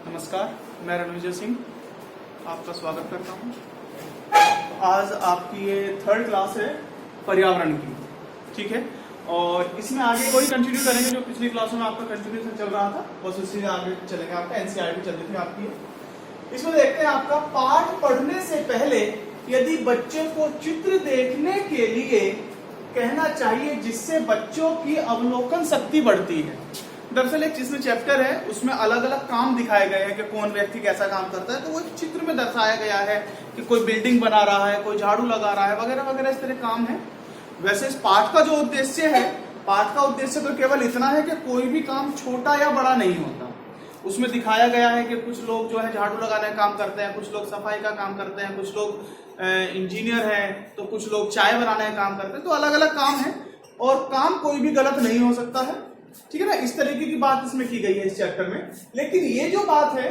नमस्कार, मैं रणविजय सिंह आपका स्वागत करता हूं। आज आपकी ये थर्ड क्लास है पर्यावरण की, ठीक है। और इसमें आगे वही कंटिन्यू करेंगे जो पिछली क्लासों में आपका कंटिन्यूशन चल रहा था, बस उसी से आगे चलेंगे। आपका एनसीईआरटी चल रही थी आपकी। इसमें देखते हैं आपका पाठ पढ़ने से पहले यदि बच्चे को चित्र देखने के लिए कहना चाहिए जिससे बच्चों की अवलोकन शक्ति बढ़ती है। दरअसल एक जिसमें चैप्टर है उसमें अलग अलग काम दिखाए गए हैं कि कौन व्यक्ति कैसा काम करता है, तो वो एक चित्र में दर्शाया गया है कि कोई बिल्डिंग बना रहा है, कोई झाड़ू लगा रहा है, वगैरह वगैरह इस तरह काम है। वैसे इस पाठ का जो उद्देश्य है, पाठ का उद्देश्य तो केवल इतना है कि कोई भी काम छोटा या बड़ा नहीं होता। उसमें दिखाया गया है कि कुछ लोग जो है झाड़ू लगाने का काम करते हैं, कुछ लोग सफाई का काम करते हैं, कुछ लोग इंजीनियर हैं, तो कुछ लोग चाय बनाने का काम करते हैं। तो अलग अलग काम है और काम कोई भी गलत नहीं हो सकता है, ठीक है ना। इस तरीके की बात इसमें की गई है इस चैप्टर में। लेकिन ये जो बात है,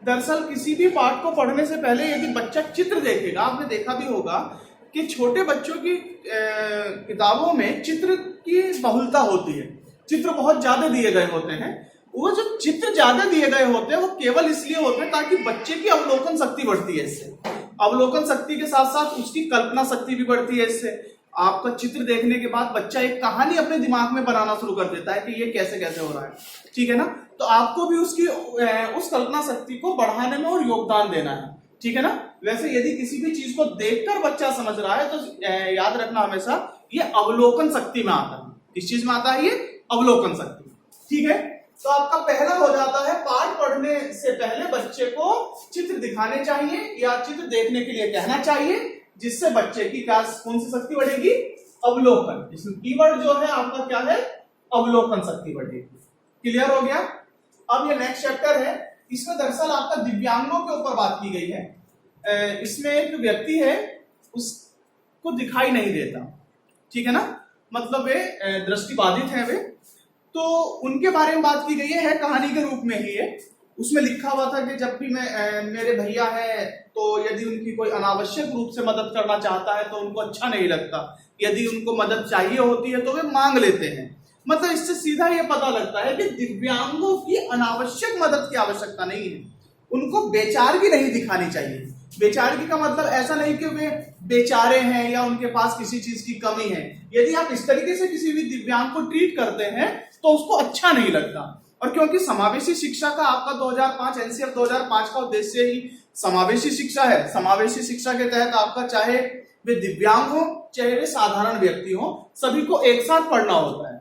दरअसल किसी भी पाठ को पढ़ने से पहले यदि बच्चा चित्र देखेगा, आपने देखा भी होगा कि छोटे बच्चों की किताबों में चित्र की बहुलता होती है, चित्र बहुत ज्यादा दिए गए होते हैं। वो जो चित्र ज्यादा दिए गए होते हैं वो केवल इसलिए होते हैं ताकि बच्चे की अवलोकन शक्ति बढ़ती है। इससे अवलोकन शक्ति के साथ साथ उसकी कल्पना शक्ति भी बढ़ती है। इससे आपका चित्र देखने के बाद बच्चा एक कहानी अपने दिमाग में बनाना शुरू कर देता है कि ये कैसे कैसे हो रहा है, ठीक है ना। तो आपको भी उसकी उस कल्पना शक्ति को बढ़ाने में और योगदान देना है, ठीक है ना। वैसे यदि किसी भी चीज को देखकर बच्चा समझ रहा है तो याद रखना हमेशा ये अवलोकन शक्ति में आता है। किस चीज में आता है? ये अवलोकन शक्ति, ठीक है। तो आपका पहला हो जाता है पाठ पढ़ने से पहले बच्चे को चित्र दिखाने चाहिए या चित्र देखने के लिए कहना चाहिए जिससे बच्चे की क्या कौन सी शक्ति बढ़ेगी? अवलोकन। इसमें कीवर्ड जो है आपका क्या है? अवलोकन शक्ति बढ़ेगी। क्लियर हो गया? अब ये नेक्स्ट चैप्टर है, इसमें दरअसल आपका दिव्यांगों के ऊपर बात की गई है। इसमें एक व्यक्ति है, उसको दिखाई नहीं देता, ठीक है ना, मतलब वे दृष्टिबाधित है वे, तो उनके बारे में बात की गई है कहानी के रूप में ही है। उसमें लिखा हुआ था कि जब भी मेरे भैया है तो यदि उनकी कोई अनावश्यक रूप से मदद करना चाहता है तो उनको अच्छा नहीं लगता, यदि उनको मदद चाहिए होती है तो वे मांग लेते हैं। मतलब इससे सीधा ये पता लगता है कि दिव्यांगों की अनावश्यक मदद की आवश्यकता नहीं है, उनको बेचारगी नहीं दिखानी चाहिए। बेचारगी का मतलब ऐसा नहीं कि वे बेचारे हैं या उनके पास किसी चीज की कमी है। यदि आप इस तरीके से किसी भी दिव्यांग को ट्रीट करते हैं तो उसको अच्छा नहीं लगता। और क्योंकि समावेशी शिक्षा का आपका 2005 एनसीईआरटी 2005 का उद्देश्य ही समावेशी शिक्षा है। समावेशी शिक्षा के तहत आपका चाहे वे दिव्यांग हो चाहे वे साधारण व्यक्ति हो, सभी को एक साथ पढ़ना होता है।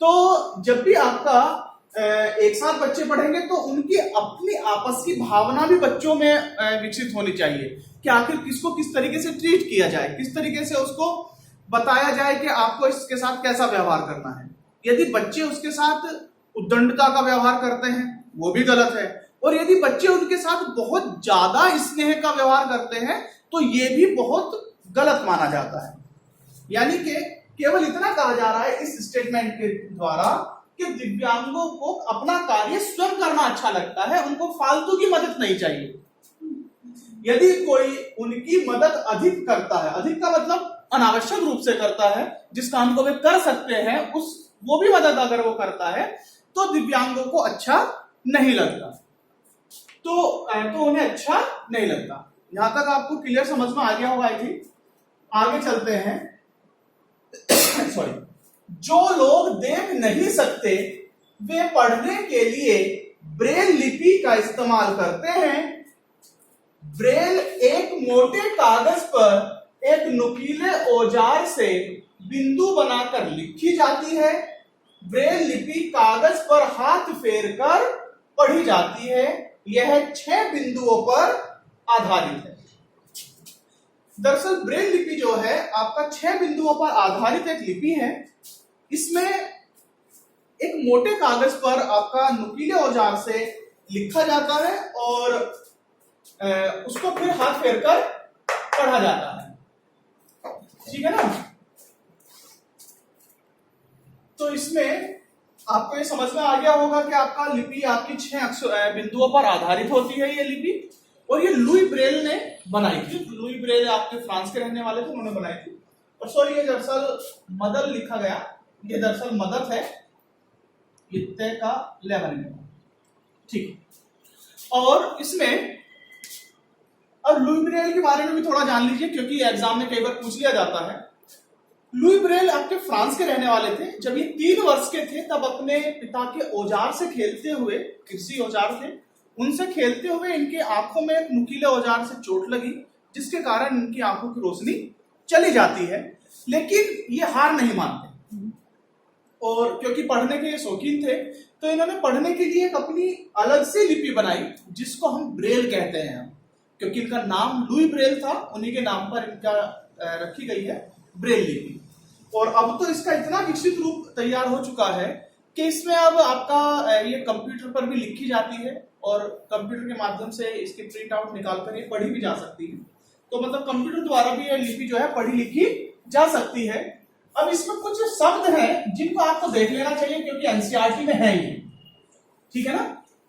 तो जब भी आपका एक साथ बच्चे पढ़ेंगे तो उनकी अपनी आपस की भावना भी बच्चों में विकसित होनी चाहिए कि आखिर किसको किस तरीके से ट्रीट किया जाए, किस तरीके से उसको बताया जाए कि आपको इसके साथ कैसा व्यवहार करना है। यदि बच्चे उसके साथ उद्दंडता का व्यवहार करते हैं वो भी गलत है, और यदि बच्चे उनके साथ बहुत ज्यादा स्नेह का व्यवहार करते हैं तो ये भी बहुत गलत माना जाता है। यानी कि केवल इतना कहा जा रहा है इस स्टेटमेंट के द्वारा कि दिव्यांगों को अपना कार्य स्वयं करना अच्छा लगता है, उनको फालतू की मदद नहीं चाहिए। यदि कोई उनकी मदद अधिक करता है, अधिक का मतलब अनावश्यक रूप से करता है, जिस काम को वे कर सकते हैं वो भी मदद अगर वो करता है तो दिव्यांगों को अच्छा नहीं लगता, तो उन्हें अच्छा नहीं लगता। यहां तक आपको क्लियर समझ में आ गया होगा। आई थिंक आगे चलते हैं। सॉरी, जो लोग देख नहीं सकते वे पढ़ने के लिए ब्रेल लिपि का इस्तेमाल करते हैं। ब्रेल एक मोटे कागज पर एक नुकीले औजार से बिंदु बनाकर लिखी जाती है। ब्रेल लिपि कागज पर हाथ फेरकर पढ़ी जाती है। यह 6 बिंदुओं पर आधारित है। दरअसल ब्रेल लिपि जो है आपका 6 बिंदुओं पर आधारित एक लिपि है। इसमें एक मोटे कागज पर आपका नुकीले औजार से लिखा जाता है और उसको फिर हाथ फेरकर पढ़ा जाता है, ठीक है ना। तो इसमें आपको ये समझ में आ गया होगा कि आपका लिपि आपकी 6 बिंदुओं पर आधारित होती है ये लिपि, और ये लुई ब्रेल ने बनाई थी। लुई ब्रेल आपके फ्रांस के रहने वाले थे, उन्होंने बनाई थी। और सॉरी, ये दरअसल मदद लिखा गया, ये दरअसल मदद है, ये तय का 11 में, ठीक। और इसमें अब लुई ब्रेल के बारे में भी थोड़ा जान लीजिए, क्योंकि एग्जाम में कई बार पूछ लिया जाता है। लुई ब्रेल आपके फ्रांस के रहने वाले थे। जब ये 3 वर्ष के थे तब अपने पिता के औजार से खेलते हुए, कृषि औजार थे, उनसे खेलते हुए इनके आंखों में एक नुकीले औजार से चोट लगी, जिसके कारण इनकी आंखों की रोशनी चली जाती है। लेकिन ये हार नहीं मानते, और क्योंकि पढ़ने के शौकीन थे तो इन्होंने पढ़ने के लिए एक अपनी अलग से लिपि बनाई, जिसको हम ब्रेल कहते हैं। क्योंकि इनका नाम लुई ब्रेल था, उन्हीं के नाम पर इनका रखी गई है ब्रेल लिपि। और अब तो इसका इतना विकसित रूप तैयार हो चुका है कि इसमें अब आपका ये कंप्यूटर पर भी लिखी जाती है, और कंप्यूटर के माध्यम से इसकी प्रिंट आउट निकालकर ये पढ़ी भी जा सकती है। तो मतलब कंप्यूटर द्वारा भी ये लिपि जो है पढ़ी लिखी जा सकती है। अब इसमें कुछ शब्द हैं जिनको आपको देख लेना चाहिए, क्योंकि एनसीईआरटी में है ये, ठीक है ना,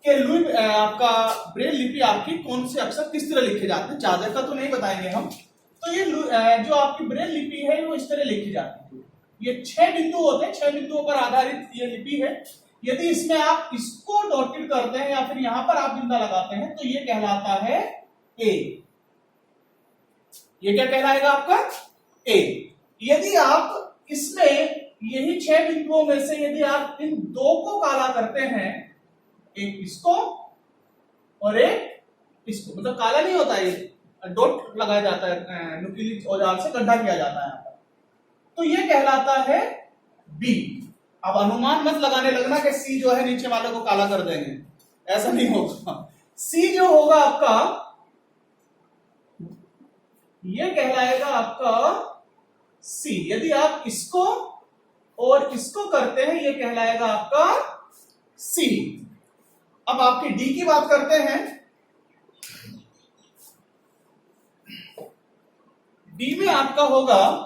कि लुई आपका ब्रेल लिपि आपकी कौन से अक्षर किस तरह लिखे जाते हैं। ज्यादा का तो नहीं बताएंगे हम। तो ये जो आपकी ब्रेल लिपि है वो इस तरह लिखी जाती है। ये 6 बिंदु होते हैं, 6 बिंदुओं पर आधारित ये लिपि है। यदि इसमें आप इसको डॉटेड करते हैं या फिर यहां पर आप बिंदा लगाते हैं तो ये कहलाता है ए। ये क्या कहलाएगा आपका ए। यदि आप इसमें यही 6 बिंदुओं में से यदि आप इन 2 को काला करते हैं, एक इसको और एक इसको, मतलब काला नहीं होता, ये डॉट लगाया जाता है, नुकीली औजार से गड्ढा किया जाता है, तो ये कहलाता है बी। अब अनुमान मत लगाने लगना कि सी जो है नीचे वाले को काला कर देंगे, ऐसा नहीं होगा। सी जो होगा आपका, ये कहलाएगा आपका सी। यदि आप इसको और इसको करते हैं, ये कहलाएगा आपका सी। अब आपकी डी की बात करते हैं। डी में आपका होगा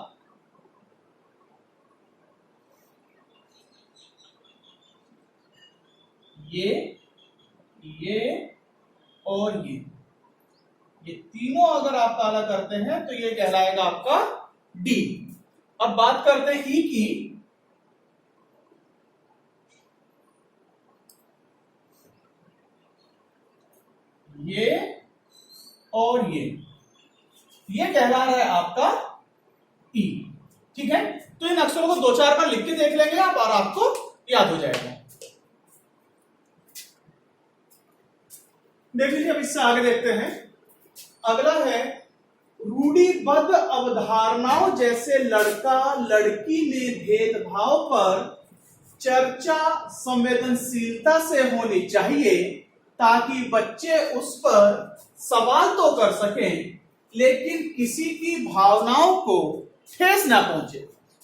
ये और ये तीनों अगर आप काला करते हैं तो ये कहलाएगा आपका डी। अब बात करते हैं ई की। ये और ये कहला रहा है आपका ई, ठीक है। तो इन अक्षरों को 2-4 बार लिख के देख लेंगे आप और आपको याद हो जाएगा। देख लीजिए, अब इससे आगे देखते हैं। अगला है रूढ़िबद्ध अवधारणाओं जैसे लड़का लड़की में भेदभाव पर चर्चा संवेदनशीलता से होनी चाहिए, ताकि बच्चे उस पर सवाल तो कर सकें लेकिन किसी की भावनाओं को ठेस ना पहुंचे।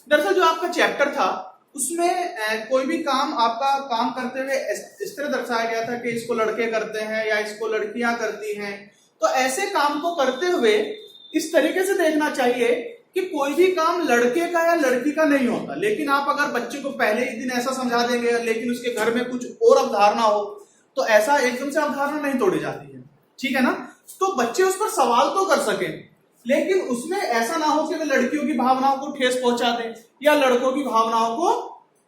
दरअसल जो आपका चैप्टर था उसमें कोई भी काम आपका काम करते हुए इस तरह दर्शाया गया था कि इसको लड़के करते हैं या इसको लड़कियां करती हैं। तो ऐसे काम को करते हुए इस तरीके से देखना चाहिए कि कोई भी काम लड़के का या लड़की का नहीं होता। लेकिन आप अगर बच्चे को पहले ही दिन ऐसा समझा देंगे लेकिन उसके घर में कुछ और अवधारणा हो तो ऐसा एकदम से अवधारणा नहीं तोड़ी जाती है, ठीक है ना। तो बच्चे उस पर सवाल तो कर सके, लेकिन उसमें ऐसा ना हो कि वे लड़कियों की भावनाओं को ठेस पहुंचा दें या लड़कों की भावनाओं को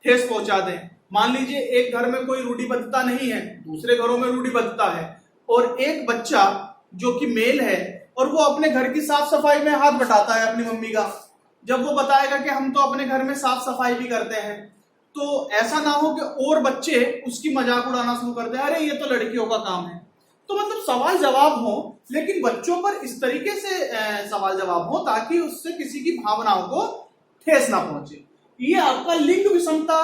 ठेस पहुंचा दें। मान लीजिए एक घर में कोई रूढ़िबद्धता नहीं है, दूसरे घरों में रूढ़िबद्धता है, और एक बच्चा जो कि मेल है और वो अपने घर की साफ सफाई में हाथ बटाता है अपनी मम्मी का। जब वो बताएगा कि हम तो अपने घर में साफ सफाई भी करते हैं, तो ऐसा ना हो कि और बच्चे उसकी मजाक उड़ाना शुरू कर दे, अरे ये तो लड़कियों का काम है। तो मतलब सवाल जवाब हो, लेकिन बच्चों पर इस तरीके से सवाल जवाब हो ताकि उससे किसी की भावनाओं को ठेस ना पहुंचे। ये आपका लिंग विषमता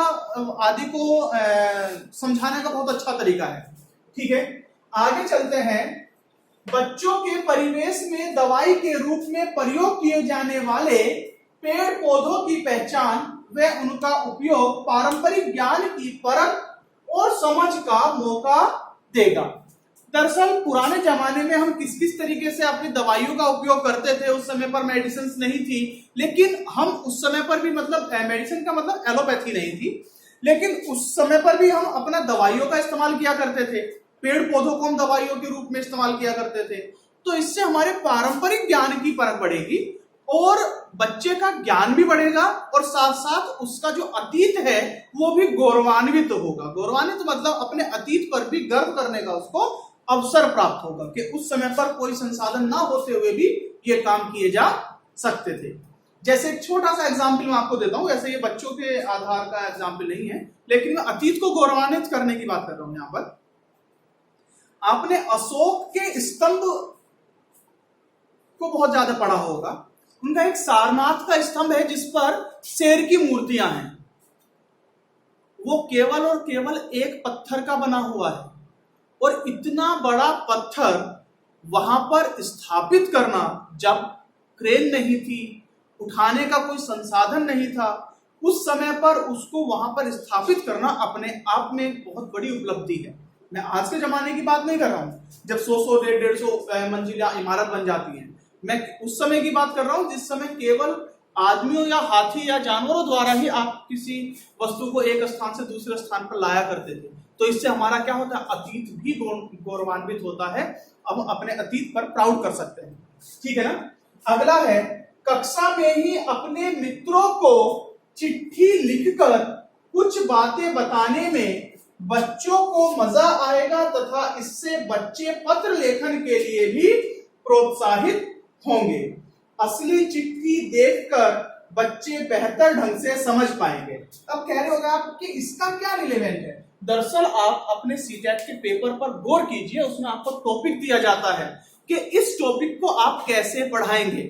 आदि को समझाने का बहुत अच्छा तरीका है, ठीक है। आगे चलते हैं। बच्चों के परिवेश में दवाई के रूप में प्रयोग किए जाने वाले पेड़ पौधों की पहचान व उनका उपयोग पारंपरिक ज्ञान की परख और समझ का मौका देगा। दरअसल पुराने जमाने में हम किस किस तरीके से अपनी दवाइयों का उपयोग करते थे। उस समय पर मेडिसिन नहीं थी, लेकिन हम उस समय पर भी मतलब मेडिसिन का मतलब एलोपैथी नहीं थी, लेकिन उस समय पर भी हम अपना दवाइयों का इस्तेमाल किया करते थे। पेड़ पौधों को हम दवाइयों के रूप में इस्तेमाल किया करते थे। तो इससे हमारे पारंपरिक ज्ञान की परख बढ़ेगी और बच्चे का ज्ञान भी बढ़ेगा और साथ साथ उसका जो अतीत है वो भी गौरवान्वित होगा। गौरवान्वित मतलब अपने अतीत पर भी गर्व करने का उसको अवसर प्राप्त होगा कि उस समय पर कोई संसाधन ना होते हुए भी ये काम किए जा सकते थे। जैसे एक छोटा सा एग्जाम्पल मैं आपको देता हूं, वैसे ये बच्चों के आधार का एग्जाम्पल नहीं है, लेकिन मैं अतीत को गौरवान्वित करने की बात कर रहा हूं। यहां पर आपने अशोक के स्तंभ को बहुत ज्यादा पढ़ा होगा। उनका एक सारनाथ का स्तंभ है जिस पर शेर की मूर्तियां हैं। वो केवल और केवल एक पत्थर का बना हुआ है, और इतना बड़ा पत्थर वहां पर स्थापित करना, जब क्रेन नहीं थी, उठाने का कोई संसाधन नहीं था, उस समय पर उसको वहां पर स्थापित करना अपने आप में एक बहुत बड़ी उपलब्धि है। मैं आज के जमाने की बात नहीं कर रहा हूं जब 100 150 मंजिला इमारत बन जाती है। मैं उस समय की बात कर रहा हूं जिस समय केवल आदमियों या हाथी या जानवरों द्वारा ही आप किसी वस्तु को एक स्थान से दूसरे स्थान पर लाया करते थे। तो इससे हमारा क्या होता है, अतीत भी गौरवान्वित होता है। अब हम अपने अतीत पर प्राउड कर सकते हैं। ठीक है ना। अगला है, कक्षा में ही अपने मित्रों को चिट्ठी लिखकर कुछ बातें बताने में बच्चों को मजा आएगा तथा इससे बच्चे पत्र लेखन के लिए भी प्रोत्साहित होंगे। असली चिट्ठी देखकर बच्चे बेहतर ढंग से समझ पाएंगे। अब कह रहे होगा आप कि इसका क्या रिलेवेंट है। दरअसल आप अपने सीटेट के पेपर पर गौर कीजिए, उसमें आपको टॉपिक दिया जाता है कि इस टॉपिक को आप कैसे पढ़ाएंगे।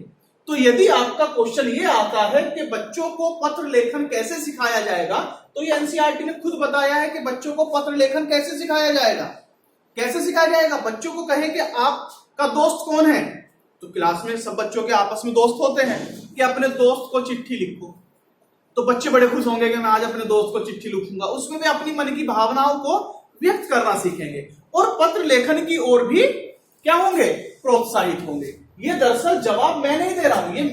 तो यदि आपका क्वेश्चन ये आता है कि बच्चों को पत्र लेखन कैसे सिखाया जाएगा, तो ये एनसीईआरटी ने खुद बताया है कि बच्चों को पत्र लेखन कैसे सिखाया जाएगा। कैसे सिखाया जाएगा? बच्चों को कहें कि आपका दोस्त कौन है, तो क्लास में सब बच्चों के आपस में दोस्त होते हैं कि अपने दोस्त को चिट्ठी लिखो। तो बच्चे बड़े खुश होंगे कि मैं आज अपने दोस्त को चिट्ठी लिखूंगा। उसमें भी अपनी मन की भावनाओं को व्यक्त करना सीखेंगे और पत्र लेखन की ओर भी क्या होंगे, प्रोत्साहित होंगे। ये दरअसल जवाब मैं नहीं दे रहा हूं, ये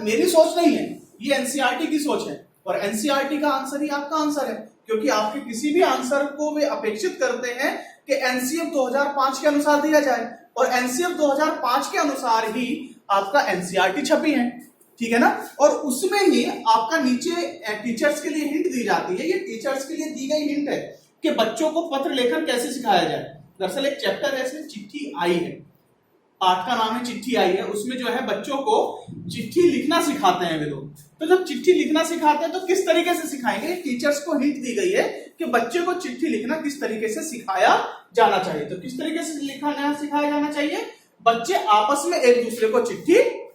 मेरी सोच नहीं है, ये एनसीईआरटी की सोच है। और एनसीईआरटी का आंसर ही आपका आंसर है, क्योंकि आपके किसी भी आंसर को वे अपेक्षित करते हैं कि एनसीएफ 2005 के अनुसार दिया जाए, और एनसीएफ 2005 के अनुसार ही आपका एनसीईआरटी छपी है। ठीक है ना। और उसमें ही आपका नीचे टीचर्स के लिए हिंट दी जाती है। ये टीचर्स के लिए दी गई हिंट है कि बच्चों को पत्र लेखन कैसे सिखाया जाए। दरअसल एक चैप्टर है इसमें, चिट्ठी आई है, पाठ का नाम है चिट्ठी आई है। उसमें जो है बच्चों को चिट्ठी लिखना सिखाते हैं वे लोग। तो जब चिट्ठी लिखना सिखाते हैं तो किस तरीके से सिखाएंगे, टीचर्स को हिंट दी गई है कि बच्चे को चिट्ठी लिखना किस तरीके से सिखाया जाना चाहिए। तो किस तरीके से लिखना सिखाया जाना चाहिए, बच्चे आपस में एक दूसरे को चिट्ठी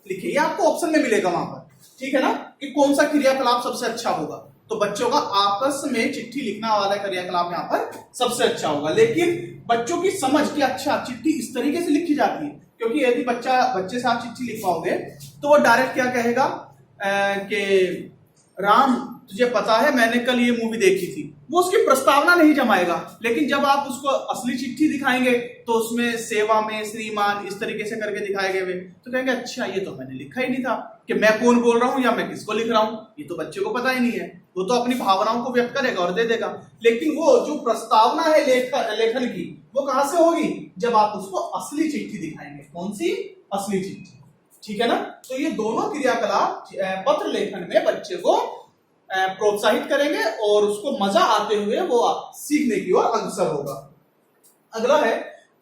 लिखे। ये आपको ऑप्शन में मिलेगा वहां पर। ठीक है ना, कि कौन सा क्रियाकलाप सबसे अच्छा होगा। तो बच्चों का आपस में चिट्ठी लिखना वाला क्रियाकलाप यहाँ पर सबसे अच्छा होगा। लेकिन बच्चों की समझ कि अच्छा चिट्ठी इस तरीके से लिखी जाती है, क्योंकि यदि बच्चे से आप चिट्ठी लिखवाओगे तो वो डायरेक्ट क्या कहेगा कि राम तुझे पता है मैंने कल ये मूवी देखी थी, वो उसकी प्रस्तावना नहीं जमाएगा। लेकिन जब आप उसको असली चिट्ठी दिखाएंगे तो उसमें सेवा में श्रीमान इस तरीके से करके दिखाए गए, तो कहेंगे अच्छा ये तो मैंने लिखा ही नहीं था कि मैं कौन बोल रहा हूं या मैं किसको लिख रहा हूं, ये तो बच्चे को पता ही नहीं है। वो तो अपनी भावनाओं को व्यक्त करेगा और दे देगा। लेकिन वो जो प्रस्तावना है लेखन की, वो कहां से होगी, जब आप उसको असली चिट्ठी दिखाएंगे। कौन सी? असली चिट्ठी। ठीक है ना। तो ये दोनों क्रियाकलाप पत्र लेखन में बच्चे को प्रोत्साहित करेंगे और उसको मजा आते हुए वो सीखने की ओर अग्रसर होगा। अगला है,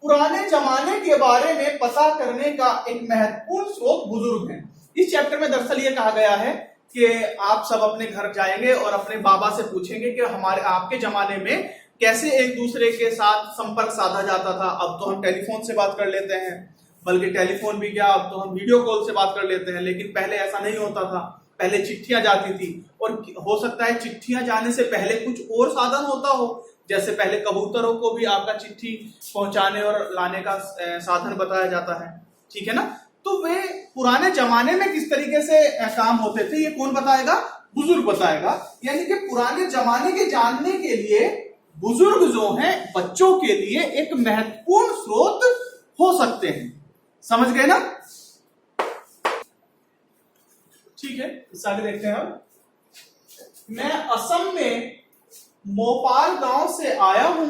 पुराने जमाने के बारे में पता करने का एक महत्वपूर्ण स्रोत बुजुर्ग हैं। इस चैप्टर में दरअसल ये कहा गया है कि आप सब अपने घर जाएंगे और अपने बाबा से पूछेंगे कि आपके जमाने में कैसे एक दूसरे के साथ संपर्क साधा जाता था। अब तो हम टेलीफोन से बात कर लेते हैं, बल्कि टेलीफोन भी क्या, अब तो हम वीडियो कॉल से बात कर लेते हैं। लेकिन पहले ऐसा नहीं होता था, पहले चिट्ठियां जाती थी, और हो सकता है चिट्ठियां जाने से पहले कुछ और साधन होता हो। जैसे पहले कबूतरों को भी आपका चिट्ठी पहुंचाने और लाने का साधन बताया जाता है। ठीक है ना। तो वे पुराने जमाने में किस तरीके से काम होते थे, ये कौन बताएगा, बुजुर्ग बताएगा। यानी कि पुराने जमाने के जानने के लिए बुजुर्ग जो हैं बच्चों के लिए एक महत्वपूर्ण स्रोत हो सकते हैं। समझ गए ना। ठीक है, इस आगे देखते हैं हम। मैं असम में मोपाल गांव से आया हूं।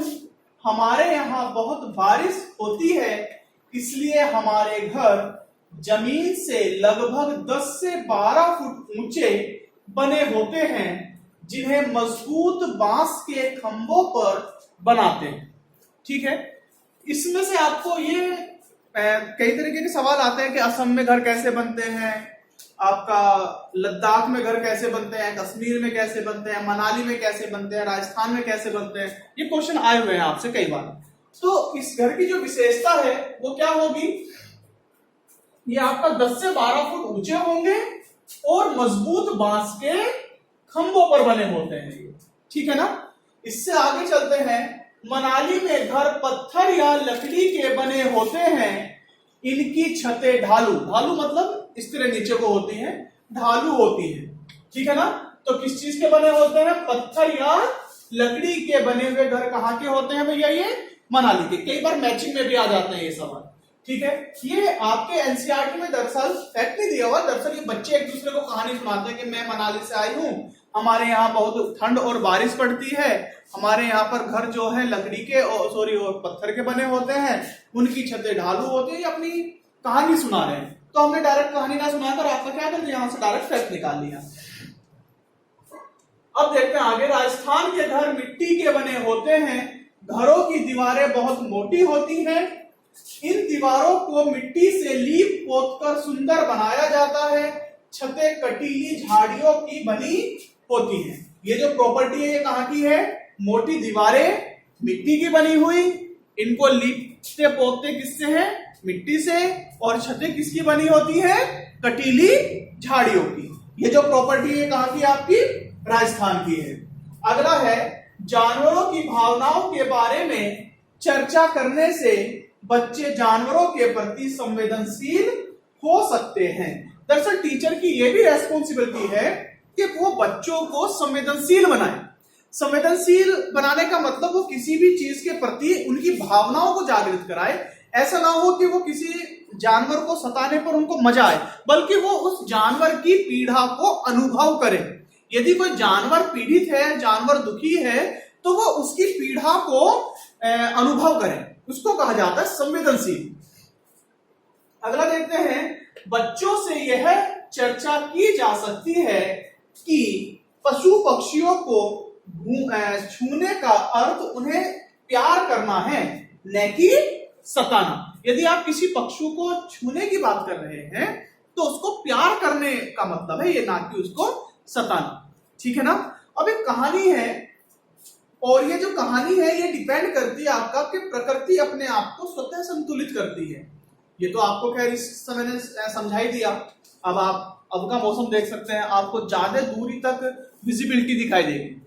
हमारे यहां बहुत बारिश होती है, इसलिए हमारे घर जमीन से लगभग 10 से 12 फुट ऊंचे बने होते हैं, जिन्हें मजबूत बांस के खंभों पर बनाते हैं। ठीक है। इसमें से आपको ये कई तरीके के सवाल आते हैं कि असम में घर कैसे बनते हैं, आपका लद्दाख में घर कैसे बनते हैं, कश्मीर में कैसे बनते हैं, मनाली में कैसे बनते हैं, राजस्थान में कैसे बनते हैं। ये क्वेश्चन आए हुए हैं आपसे कई बार। तो इस घर की जो विशेषता है वो क्या होगी, ये आपका 10 से 12 फुट ऊंचे होंगे और मजबूत बांस के खंभों पर बने होते हैं ये, ठीक है ना। इससे आगे चलते हैं, मनाली में घर पत्थर या लकड़ी के बने होते हैं, इनकी छतें ढालू, ढालू मतलब इस तरह नीचे को होती हैं, ढालू होती है, ठीक है ना। तो किस चीज के बने होते हैं, पत्थर या लकड़ी के बने हुए घर कहाँ के होते हैं भैया, ये मनाली के। कई बार मैचिंग में भी आ जाते हैं ये सवाल, ठीक है। ये आपके एनसीईआरटी में दरअसल फैक्ट नहीं दिया हुआ, दरअसल ये बच्चे एक दूसरे को कहानी सुनाते हैं कि मैं मनाली से आई हूं, हमारे यहाँ बहुत ठंड और बारिश पड़ती है, हमारे यहाँ पर घर जो है लकड़ी के और पत्थर के बने होते हैं, उनकी छतें ढालू होती है, अपनी कहानी सुना रहे हैं। तो हमने डायरेक्ट कहानी ना सुनाकर आपका क्या कर दिया, यहां से डायरेक्ट फैक्ट निकाल लिया। अब देखते हैं आगे, राजस्थान के घर मिट्टी के बने होते हैं, घरों की दीवारें बहुत मोटी होती हैं, इन दीवारों को मिट्टी से लीप पोत कर सुंदर बनाया जाता है, छतें कटीली झाड़ियों की बनी होती हैं। ये जो प्रॉपर्टी है ये कहाँ की है, मोटी दीवारें मिट्टी की बनी हुई, इनको लीपते पोतते किससे हैं, मिट्टी से, और छतें किसकी बनी होती है, कटीली झाड़ियों की। ये जो प्रॉपर्टी है कहाँ की, आपकी राजस्थान की है। अगला है, जानवरों की भावनाओं के बारे में चर्चा करने से बच्चे जानवरों के प्रति संवेदनशील हो सकते हैं। दरअसल टीचर की यह भी रेस्पॉन्सिबिलिटी है कि वो बच्चों को संवेदनशील बनाए। संवेदनशील बनाने का मतलब वो किसी भी चीज के प्रति उनकी भावनाओं को जागृत कराए। ऐसा ना हो कि वो किसी जानवर को सताने पर उनको मजा आए, बल्कि वो उस जानवर की पीड़ा को अनुभव करे। यदि कोई जानवर पीड़ित है, जानवर दुखी है, तो वो उसकी पीड़ा को अनुभव करें, उसको कहा जाता है संवेदनशील। अगला देखते हैं, बच्चों से यह चर्चा की जा सकती है कि पशु पक्षियों को छूने का अर्थ उन्हें प्यार करना है, न कि सताना। यदि आप किसी पक्षु को छूने की बात कर रहे हैं तो उसको प्यार करने का मतलब है ये, ना कि उसको सताना, ठीक है ना। अब एक कहानी है, और ये जो कहानी है ये डिपेंड करती है आपका कि प्रकृति अपने आप को स्वतः संतुलित करती है। ये तो आपको खैर इस समय ने समझाई दिया। अब आप अब का मौसम देख सकते हैं, आपको ज्यादा दूरी तक विजिबिलिटी दिखाई देगी,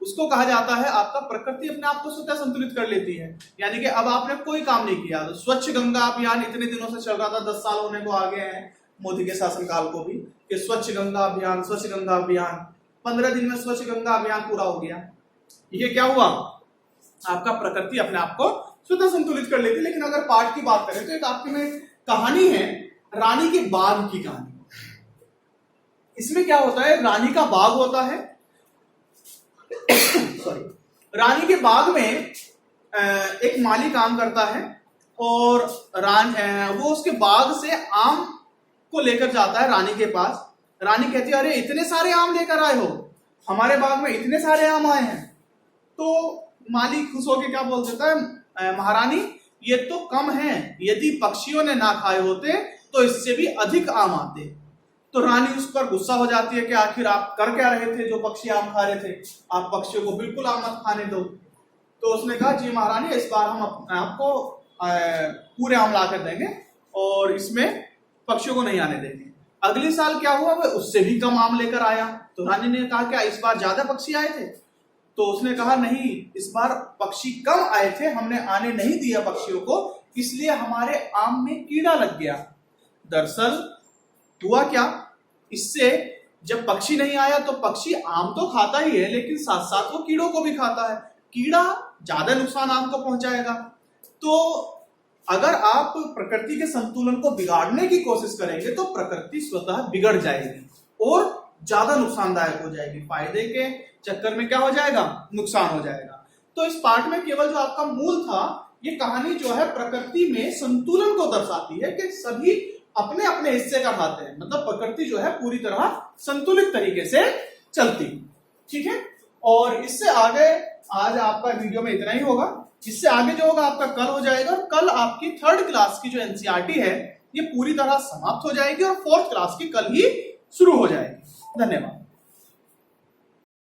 उसको कहा जाता है आपका प्रकृति अपने आप को स्वतः संतुलित कर लेती है। यानी कि अब आपने कोई काम नहीं किया, तो स्वच्छ गंगा अभियान इतने दिनों से चल रहा था, 10 साल होने को आ गए हैं मोदी के शासनकाल को भी, कि स्वच्छ गंगा अभियान, स्वच्छ गंगा अभियान। 15 दिन में स्वच्छ गंगा अभियान पूरा हो गया। ये क्या हुआ, आपका प्रकृति अपने आप को स्वतः संतुलित कर लेती है। लेकिन अगर पाठ की बात करें तो एक आपकी में कहानी है, रानी के बाग की कहानी। इसमें क्या होता है, रानी का बाग होता है सॉरी, रानी के बाग में एक माली काम करता है, और वो उसके बाग से आम को लेकर जाता है रानी के पास। रानी कहती है, अरे इतने सारे आम लेकर आए हो, हमारे बाग में इतने सारे आम आए हैं। तो माली खुश होकर क्या बोल देता है, महारानी ये तो कम है, यदि पक्षियों ने ना खाए होते तो इससे भी अधिक आम आते। तो रानी उस पर गुस्सा हो जाती है कि आखिर आप कर क्या रहे थे, जो पक्षी आम खा रहे थे, आप पक्षियों को बिल्कुल आम मत खाने दो। तो उसने कहा, जी महारानी इस बार हम आपको पूरे आम ला कर देंगे और इसमें पक्षियों को नहीं आने देंगे। अगले साल क्या हुआ, वह उससे भी कम आम लेकर आया। तो रानी ने कहा, क्या इस बार ज्यादा पक्षी आए थे? तो उसने कहा, नहीं, इस बार पक्षी कम आए थे, हमने आने नहीं दिया पक्षियों को, इसलिए हमारे आम में कीड़ा लग गया। दरअसल हुआ क्या, इससे जब पक्षी नहीं आया तो पक्षी आम तो खाता ही है, लेकिन साथ साथ वो कीड़ों को भी खाता है। कीड़ा ज्यादा नुकसान आम को पहुंचाएगा। तो अगर आप प्रकृति के संतुलन को बिगाड़ने की कोशिश करेंगे तो प्रकृति स्वतः बिगड़ जाएगी और ज्यादा नुकसानदायक हो जाएगी। फायदे के चक्कर में क्या हो जाएगा, नुकसान हो जाएगा। तो इस पार्ट में केवल जो आपका मूल था, ये कहानी जो है प्रकृति में संतुलन को दर्शाती है कि सभी अपने अपने हिस्से का खाते हैं, मतलब प्रकृति जो है पूरी तरह संतुलित तरीके से चलती, ठीक है। और इससे आगे आज आपका वीडियो में इतना ही होगा। इससे आगे जो होगा आपका कल हो जाएगा, और कल आपकी थर्ड क्लास की जो एनसीईआरटी है ये पूरी तरह समाप्त हो जाएगी और फोर्थ क्लास की कल ही शुरू हो जाएगी। धन्यवाद।